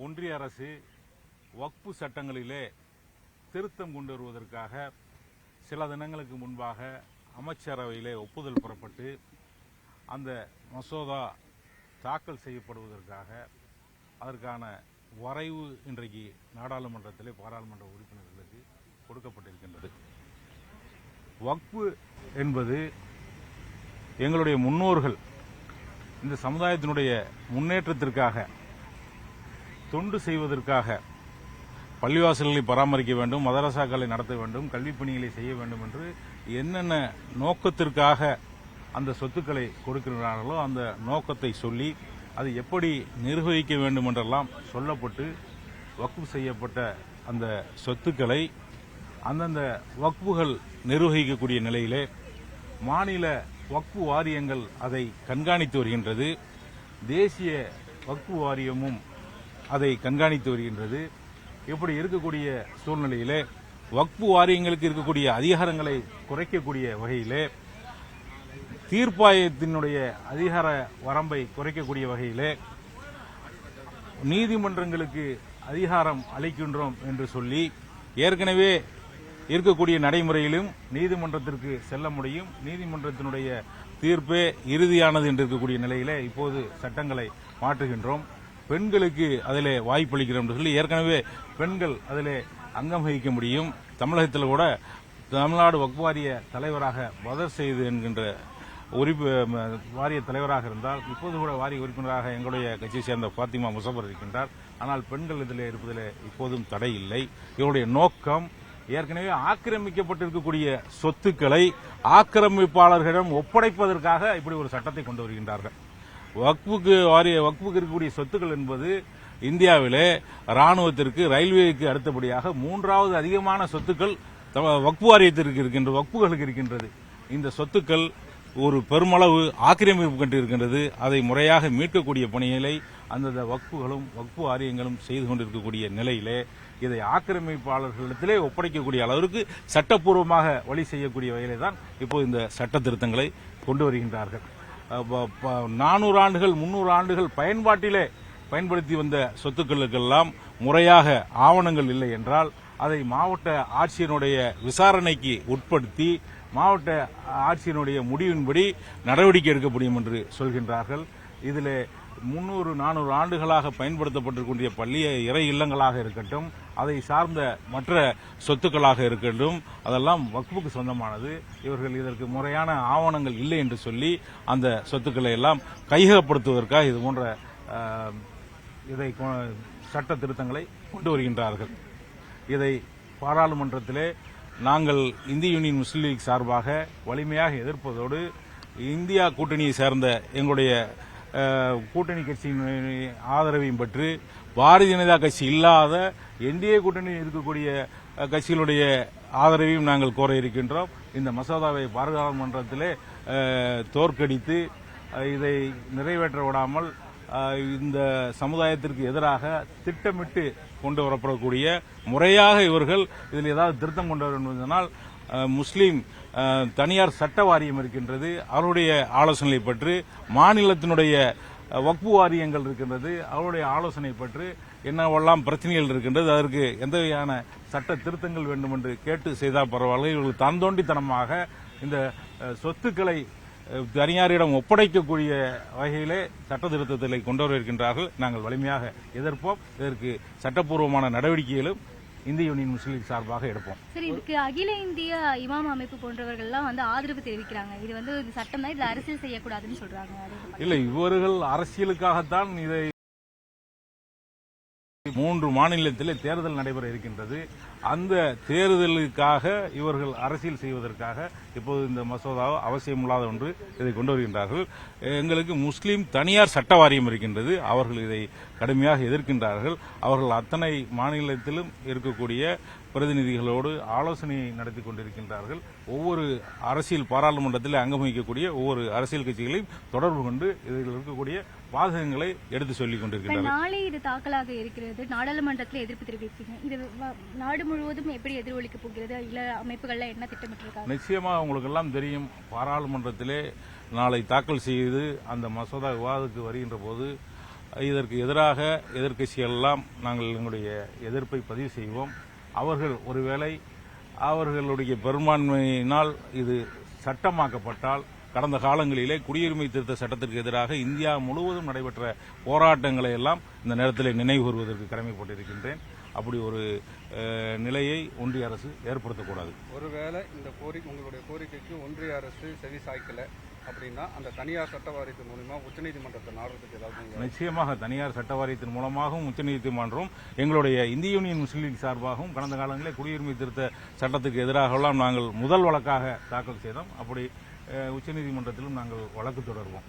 ஒன்றிய அரசு வக்ஃபு சட்டங்களிலே திருத்தம் கொண்டு வருவதற்காக சில தினங்களுக்கு முன்பாக அமைச்சரவையிலே ஒப்புதல் பெறப்பட்டு அந்த மசோதா தாக்கல் செய்யப்படுவதற்காக அதற்கான வரைவு இன்றைக்கு நாடாளுமன்றத்திலே பாராளுமன்ற உறுப்பினர்களுக்கு கொடுக்கப்பட்டிருக்கின்றது. வக்ஃபு என்பது எங்களுடைய முன்னோர்கள் இந்த சமுதாயத்தினுடைய முன்னேற்றத்திற்காக தொண்டு செய்வதற்காக பள்ளிவாசல்களை பராமரிக்க வேண்டும், மதரசாக்களை நடத்த வேண்டும், கல்விப் பணிகளை செய்ய வேண்டும் என்று என்னென்ன நோக்கத்திற்காக அந்த சொத்துக்களை கொடுக்கிறார்களோ அந்த நோக்கத்தை சொல்லி அது எப்படி நிர்வகிக்க வேண்டும் என்றெல்லாம் சொல்லப்பட்டு வக்ஃபு செய்யப்பட்ட அந்த சொத்துக்களை அந்தந்த வக்ஃபுகள் நிர்வகிக்கக்கூடிய நிலையிலே மாநில வக்ஃபு வாரியங்கள் அதை கண்காணித்து வருகின்றது. தேசிய வக்ஃபு வாரியமும் அதை கண்காணித்து வருகின்றது. இப்படி இருக்கக்கூடிய சூழ்நிலையிலே வக்ஃபு வாரியங்களுக்கு இருக்கக்கூடிய அதிகாரங்களை குறைக்கக்கூடிய வகையிலே தீர்ப்பாயத்தினுடைய அதிகார வரம்பை குறைக்கக்கூடிய வகையிலே நீதிமன்றங்களுக்கு அதிகாரம் அளிக்கின்றோம் என்று சொல்லி ஏற்கனவே இருக்கக்கூடிய நடைமுறையிலும் நீதிமன்றத்திற்கு செல்ல முடியும், நீதிமன்றத்தினுடைய தீர்ப்பே இறுதியானது என்று இருக்கக்கூடிய நிலையிலே இப்போது சட்டங்களை மாற்றுகின்றோம். பெண்களுக்கு அதிலே வாய்ப்பளிக்கிறோம் என்று சொல்லி ஏற்கனவே பெண்கள் அதிலே அங்கம் வகிக்க முடியும். தமிழகத்தில் கூட தமிழ்நாடு வக்ஃபு வாரிய தலைவராக பதர் செய்து என்கின்ற வாரிய தலைவராக இருந்தால் இப்போது கூட வாரிய உறுப்பினராக எங்களுடைய கட்சியை சேர்ந்த பாத்திமா முசபர் இருக்கின்றார். ஆனால் பெண்கள் இதில் இருப்பதில் இப்போதும் தடை இல்லை. இவருடைய நோக்கம் ஏற்கனவே ஆக்கிரமிக்கப்பட்டிருக்கக்கூடிய சொத்துக்களை ஆக்கிரமிப்பாளர்களிடம் ஒப்படைப்பதற்காக இப்படி ஒரு சட்டத்தை கொண்டு வருகின்றார்கள். வக்ஃபுக்கு இருக்கக்கூடிய சொத்துக்கள் என்பது இந்தியாவிலே ராணுவத்திற்கு, ரயில்வேக்கு அடுத்தபடியாக மூன்றாவது அதிகமான சொத்துக்கள் வக்ஃபு வாரியத்திற்கு இருக்கின்ற வக்ஃபுகளுக்கு இருக்கின்றது. இந்த சொத்துக்கள் ஒரு பெருமளவு ஆக்கிரமிப்பு கண்டிருக்கின்றது. அதை முறையாக மீட்கக்கூடிய பணிகளை அந்தந்த வக்ஃபுகளும் வக்ஃபு வாரியங்களும் செய்து கொண்டிருக்கக்கூடிய நிலையிலே இதை ஆக்கிரமிப்பாளர்களிடத்திலே ஒப்படைக்கக்கூடிய அளவிற்கு சட்டப்பூர்வமாக வழி செய்யக்கூடிய வகையிலே தான் இப்போது இந்த சட்ட திருத்தங்களை கொண்டு வருகின்றார்கள். 400 ஆண்டுகள் 300 ஆண்டுகள் பயன்படுத்தி வந்த சொத்துக்களுக்கெல்லாம் முறையாக ஆவணங்கள் இல்லை என்றால் அதை மாவட்ட ஆட்சியருடைய விசாரணைக்கு உட்படுத்தி மாவட்ட ஆட்சியருடைய முடிவின்படி நடவடிக்கை எடுக்க முடியும் என்று சொல்கின்றார்கள். இதில் 300-400 ஆண்டுகளாக பயன்படுத்தப்பட்டிருக்கின்ற பள்ளி இறை இல்லங்களாக இருக்கட்டும், அதை சார்ந்த மற்ற சொத்துக்களாக இருக்கட்டும், அதெல்லாம் வக்ஃபுக்கு சொந்தமானது. இவர்கள் இதற்கு முறையான ஆவணங்கள் இல்லை என்று சொல்லி அந்த சொத்துக்களை எல்லாம் கையகப்படுத்துவதற்காக இது போன்ற இதை சட்ட திருத்தங்களை கொண்டு வருகின்றார்கள். இதை பாராளுமன்றத்திலே நாங்கள் இந்திய யூனியன் முஸ்லீம் லீக் சார்பாக வலிமையாக எதிர்ப்பதோடு இந்தியா கூட்டணியை சேர்ந்த எங்களுடைய கூட்டணி கட்சியின் ஆதரவையும் பெற்று பாரதிய ஜனதா கட்சி இல்லாத என்டிஏ கூட்டணியில் இருக்கக்கூடிய கட்சிகளுடைய ஆதரவையும் நாங்கள் கோர இருக்கின்றோம். இந்த மசோதாவை பாராளுமன்றத்திலே தோற்கடித்து இதை நிறைவேற்ற விடாமல் இந்த சமுதாயத்திற்கு எதிராக திட்டமிட்டு கொண்டு வரப்படக்கூடிய முறையாக இவர்கள் இதில் ஏதாவது திருத்தம் கொண்டு வருவதனால் முஸ்லீம் தனியார் சட்ட வாரியம் இருக்கின்றது, அவருடைய ஆலோசனை பெற்று மாநிலத்தினுடைய வக்ஃபு வாரியங்கள் இருக்கின்றது, அவருடைய ஆலோசனை பெற்று என்னவெல்லாம் பிரச்சனைகள் இருக்கின்றது, அதற்கு எந்த வகையான சட்ட திருத்தங்கள் வேண்டும் என்று கேட்டு செய்தால் பரவாயில்லை. இவர்கள் தந்தோண்டித்தனமாக இந்த சொத்துக்களை தனியாரிடம் ஒப்படைக்கக்கூடிய வகையிலே சட்ட திருத்தத்தை கொண்டு வருகின்றார்கள். நாங்கள் வலிமையாக எதிர்ப்போம். இதற்கு சட்டப்பூர்வமான நடவடிக்கைகளும் இந்திய யூனியன் முஸ்லீம் லீக் சார்பாக எடுப்போம். சரி, இதுக்கு அகில இந்திய இமாம் அமைப்பு போன்றவர்கள்லாம் ஆதரவு தெரிவிக்கிறாங்க. இது சட்டம் தான், இதுல அரசியல் செய்யக்கூடாதுன்னு சொல்றாங்க. இல்லை, இவர்கள் அரசியலுக்காகத்தான் இதை 3 மாநிலத்திலே தேர்தல் நடைபெற இருக்கின்றது. அந்த தேர்தலுக்காக இவர்கள் அரசியல் செய்வதற்காக இப்போது இந்த மசோதா அவசியமில்லாத ஒன்று இதை கொண்டு வருகின்றார்கள். எங்களுக்கு முஸ்லீம் தனியார் சட்ட வாரியம் இருக்கின்றது, அவர்கள் இதை கடுமையாக எதிர்க்கின்றார்கள். அவர்கள் அத்தனை மாநிலத்திலும் இருக்கக்கூடிய பிரதிநிதிகளோடு ஆலோசனை நடத்தி கொண்டிருக்கின்றார்கள். ஒவ்வொரு அரசியல் பாராளுமன்றத்தில் அங்கம் வகிக்கக்கூடிய ஒவ்வொரு அரசியல் கட்சிகளையும் தொடர்பு கொண்டு இதில் இருக்கக்கூடிய பாதகங்களை எடுத்து சொல்லிக் கொண்டிருக்கின்றனர். நாளை இது தாக்கலாக இருக்கிறது, நாடாளுமன்றத்தில் எதிர்ப்பு தெரிவிப்பீங்க. இது நாடு முழுவதும் எப்படி எதிரொலிக்க போகிறது? இல்ல அமைப்புகள்ல என்ன திட்டமிட்டிருக்காங்க? நிச்சயமாக உங்களுக்கு எல்லாம் தெரியும், பாராளுமன்றத்திலே நாளை தாக்கல் செய்து அந்த மசோதா விவாதத்துக்கு வருகின்ற போது இதற்கு எதிராக எதிர்க்கட்சிகள் எல்லாம் நாங்கள் எங்களுடைய எதிர்ப்பை பதிவு செய்வோம். அவர்கள் ஒருவேளை அவர்களுடைய பெரும்பான்மையினால் இது சட்டமாக்கப்பட்டால், கடந்த காலங்களிலே குடியுரிமை திருத்த சட்டத்திற்கு எதிராக இந்தியா முழுவதும் நடைபெற்ற போராட்டங்களை எல்லாம் இந்த நேரத்தில் நினைவு கூறுவதற்கு கடமைப்பட்டிருக்கின்றேன். அப்படி ஒரு நிலையை ஒன்றிய அரசு ஏற்படுத்தக்கூடாது. ஒருவேளை இந்த உங்களுடைய கோரிக்கைக்கு ஒன்றிய அரசு செவி சாய்க்கல அப்படின்னா அந்த தனியார் சட்ட வாரியத்தின் மூலமா உச்சநீதிமன்றத்தை நாடுறதுக்கு ஏதாவது? நிச்சயமாக தனியார் சட்ட வாரியத்தின் மூலமாகவும் உச்சநீதிமன்றம் எங்களுடைய இந்திய யூனியன் முஸ்லீம் லீக் சார்பாகவும் கடந்த காலங்களில் குடியுரிமை திருத்த சட்டத்துக்கு எதிராகலாம் நாங்கள் முதல் வழக்காக தாக்கல் செய்தோம். அப்படி உச்சநீதிமன்றத்திலும் நாங்கள் வழக்கு தொடர்வோம்.